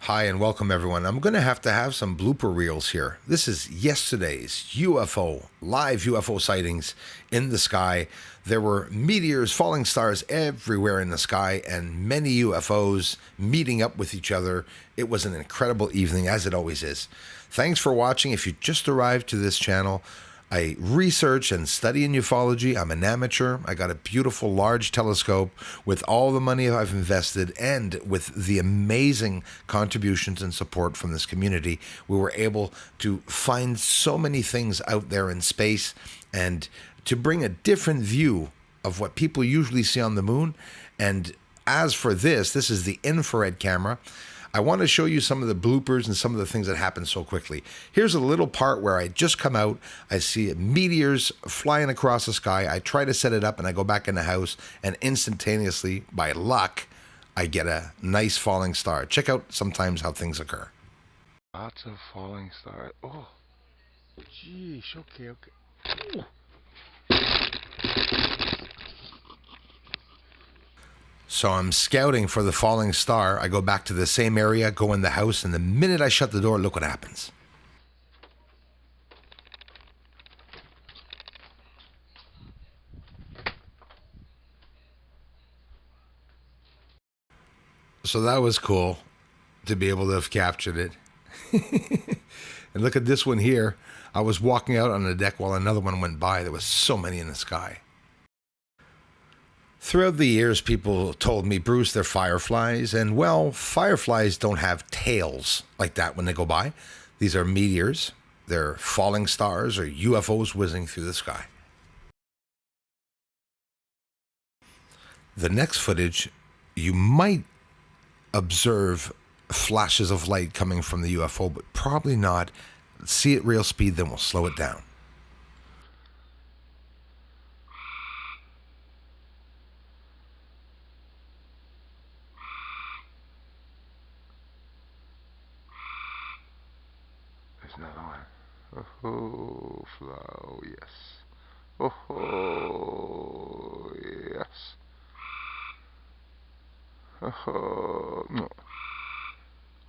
Hi and welcome everyone. I'm going to have some blooper reels here. This is yesterday's live UFO sightings in the sky. There were meteors, falling stars everywhere in the sky, and many UFOs meeting up with each other. It was an incredible evening, as it always is. Thanks for watching. If you just arrived to this channel, I research and study in ufology. I'm an amateur. I got a beautiful large telescope. With all the money I've invested and with the amazing contributions and support from this community, we were able to find so many things out there in space and to bring a different view of what people usually see on the moon. And as for this is the infrared camera. I want to show you some of the bloopers and some of the things that happened so quickly. Here's a little part where I just come out. I see meteors flying across the sky. I try to set it up and I go back in the house, and instantaneously, by luck, I get a nice falling star. Check out sometimes how things occur. Lots of falling stars. Oh, geez. Okay. Ooh. So I'm scouting for the falling star. I go back to the same area, go in the house, and the minute I shut the door, look what happens. So that was cool to be able to have captured it. And look at this one here. I was walking out on the deck while another one went by. There was so many in the sky. Throughout the years, people told me, Bruce, they're fireflies. And well, fireflies don't have tails like that when they go by. These are meteors. They're falling stars or UFOs whizzing through the sky. The next footage, you might observe flashes of light coming from the UFO, but probably not. See it real speed, then we'll slow it down. Another one. Oh, flow, yes. Oh, yes. Oh, no.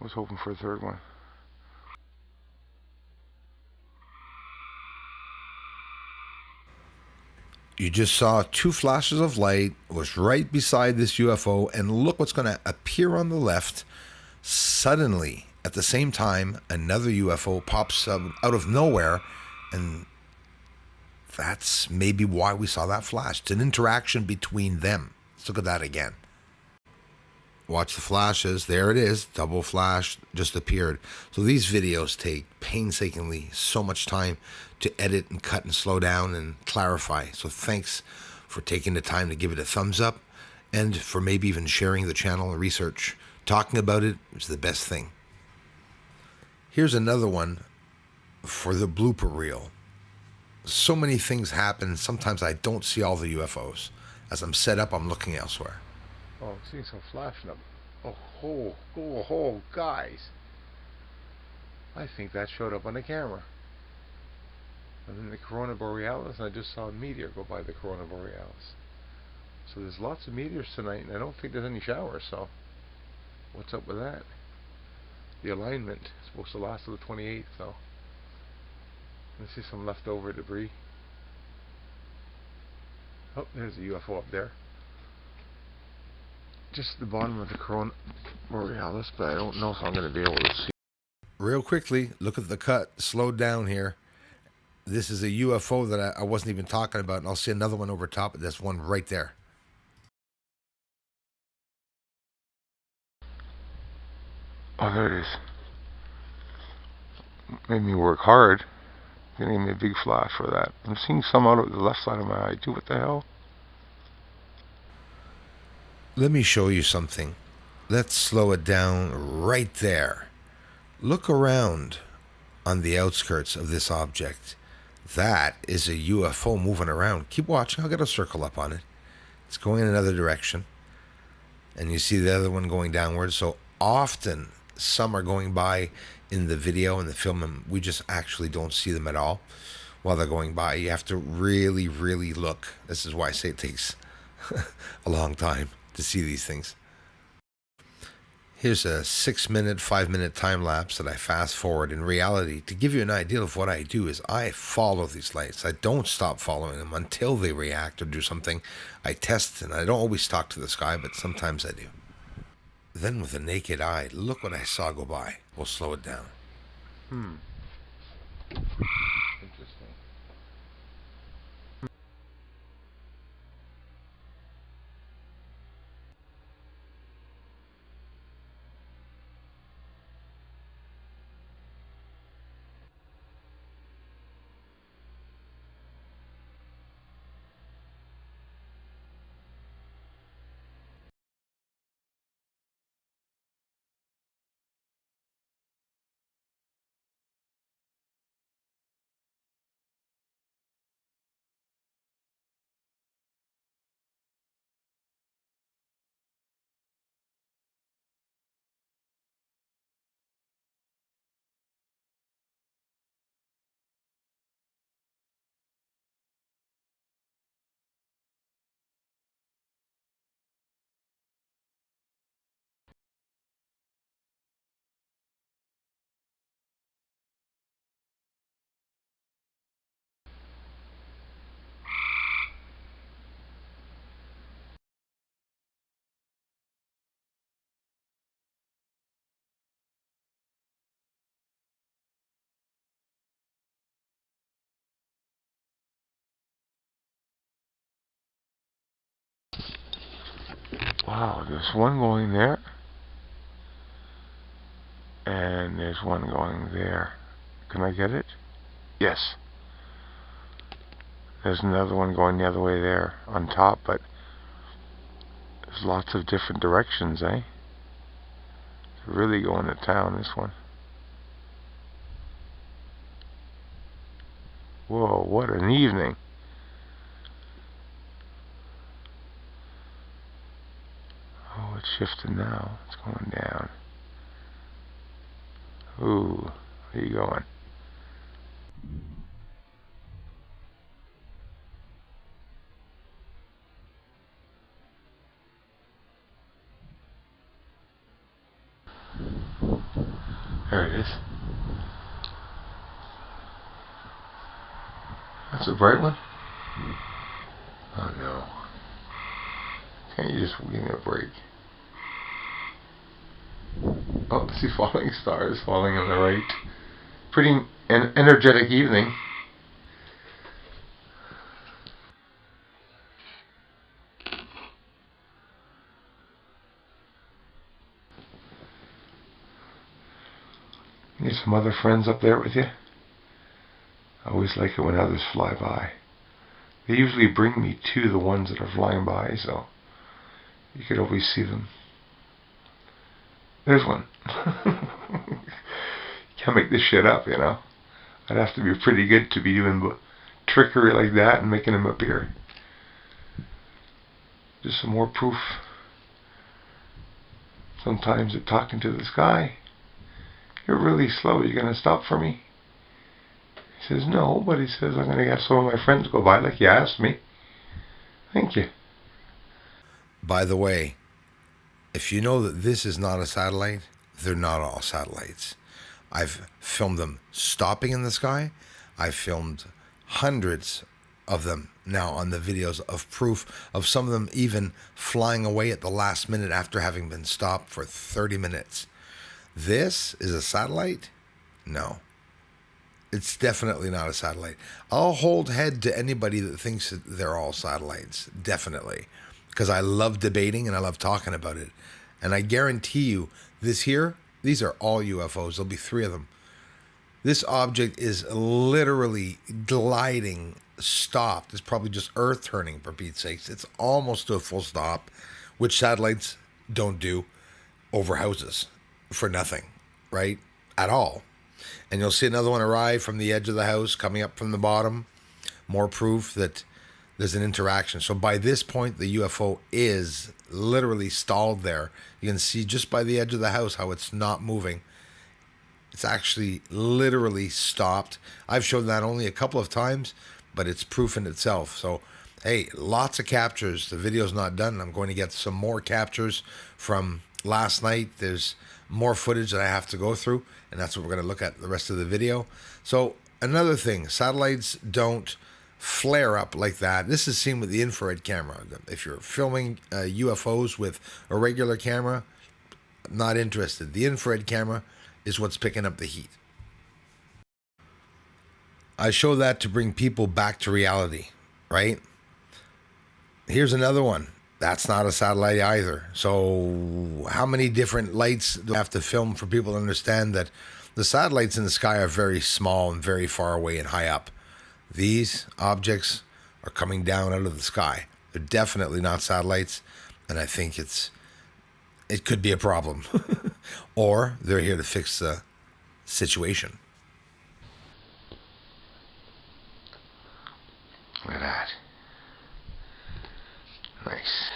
I was hoping for a third one. You just saw two flashes of light, was right beside this UFO, and look what's going to appear on the left. Suddenly, at the same time, another UFO pops up out of nowhere, and that's maybe why we saw that flash. It's an interaction between them. Let's look at that again. Watch the flashes. There it is. Double flash just appeared. So these videos take painstakingly so much time to edit and cut and slow down and clarify. So thanks for taking the time to give it a thumbs up and for maybe even sharing the channel and research. Talking about it is the best thing. Here's another one for the blooper reel. So many things happen. Sometimes I don't see all the UFOs. As I'm set up, I'm looking elsewhere. Oh, I'm seeing some flashing up. Oh, guys. I think that showed up on the camera. I'm in the Corona Borealis, and I just saw a meteor go by the Corona Borealis. So there's lots of meteors tonight, and I don't think there's any showers, so what's up with that? The alignment is supposed to last till the 28th, so let's see some leftover debris. Oh, there's a UFO up there. Just at the bottom of the Corona Borealis, but I don't know if I'm going to be able to see. Real quickly, look at the cut. Slowed down here. This is a UFO that I wasn't even talking about, and I'll see another one over top of this one right there. Oh, there it is. Made me work hard. Getting me a big flash for that. I'm seeing some out of the left side of my eye too. What the hell? Let me show you something. Let's slow it down right there. Look around on the outskirts of this object. That is a UFO moving around. Keep watching. I'll get a circle up on it. It's going in another direction. And you see the other one going downwards. So often some are going by in the video and the film, and we just actually don't see them at all. while they're going by. You have to really, really look. This is why I say it takes a long time to see these things. Here's a 6-minute, 5-minute time lapse that I fast forward. In reality, to give you an idea of what I do, is I follow these lights. I don't stop following them until they react or do something. I test, and I don't always talk to the sky, but sometimes I do. Then with the naked eye, look what I saw go by. We'll slow it down. Interesting. Wow, there's one going there, and there's one going there. Can I get it? Yes. There's another one going the other way there on top, but there's lots of different directions, eh? It's really going to town, this one. Whoa, what an evening. Oh, it's shifting now. It's going down. Ooh, where you going? There it is. That's a bright one? Oh no. Can't you just give me a break? Oh, I see falling stars falling on the right. Pretty energetic evening. You get some other friends up there with you? I always like it when others fly by. They usually bring me to the ones that are flying by, so you could always see them. There's one. Can't make this shit up, you know. I'd have to be pretty good to be doing trickery like that and making them appear. Just some more proof. Sometimes they're talking to the sky. You're really slow. You're going to stop for me? He says, no, but he says, I'm going to have some of my friends go by like you asked me. Thank you. By the way, if you know that this is not a satellite, they're not all satellites. I've filmed them stopping in the sky. I've filmed hundreds of them now on the videos of proof of some of them even flying away at the last minute after having been stopped for 30 minutes. This is a satellite? No. It's definitely not a satellite. I'll hold head to anybody that thinks that they're all satellites. Definitely. Because I love debating and I love talking about it. And I guarantee you, this here, these are all UFOs. There'll be 3 of them. This object is literally gliding, stopped. It's probably just Earth turning, for Pete's sakes. It's almost to a full stop, which satellites don't do over houses for nothing, right? At all. And you'll see another one arrive from the edge of the house, coming up from the bottom. More proof that there's an interaction. So by this point, the UFO is literally stalled there. You can see just by the edge of the house how it's not moving. It's actually literally stopped. I've shown that only a couple of times, but it's proof in itself. So, hey, lots of captures. The video's not done. I'm going to get some more captures from last night. There's more footage that I have to go through, and that's what we're going to look at the rest of the video. So, another thing, satellites don't flare up like that. This is seen with the infrared camera. If you're filming UFOs with a regular camera, not interested. The infrared camera is what's picking up the heat. I show that to bring people back to reality, right? Here's another one. That's not a satellite either. So how many different lights do I have to film for people to understand that the satellites in the sky are very small and very far away and high up? These objects are coming down out of the sky. They're definitely not satellites, and I think it could be a problem. Or they're here to fix the situation. Look at that. Nice.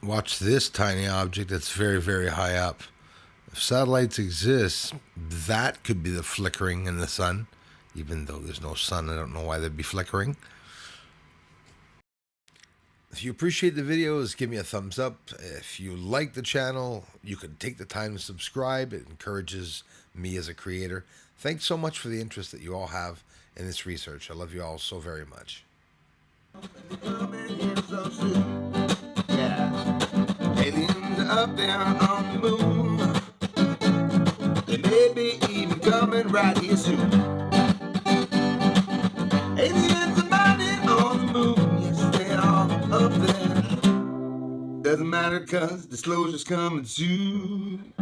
Watch this tiny object that's very, very high up. If satellites exist, that could be the flickering in the sun. Even though there's no sun, I don't know why they'd be flickering. If you appreciate the videos, give me a thumbs up. If you like the channel, you can take the time to subscribe. It encourages me as a creator. Thanks so much for the interest that you all have in this research. I love you all so very much. Yeah. Aliens up there on the moon. They may be even coming right here soon. Aliens are mining on the moon. Yes, they are up there. Doesn't matter 'cause disclosure's coming soon.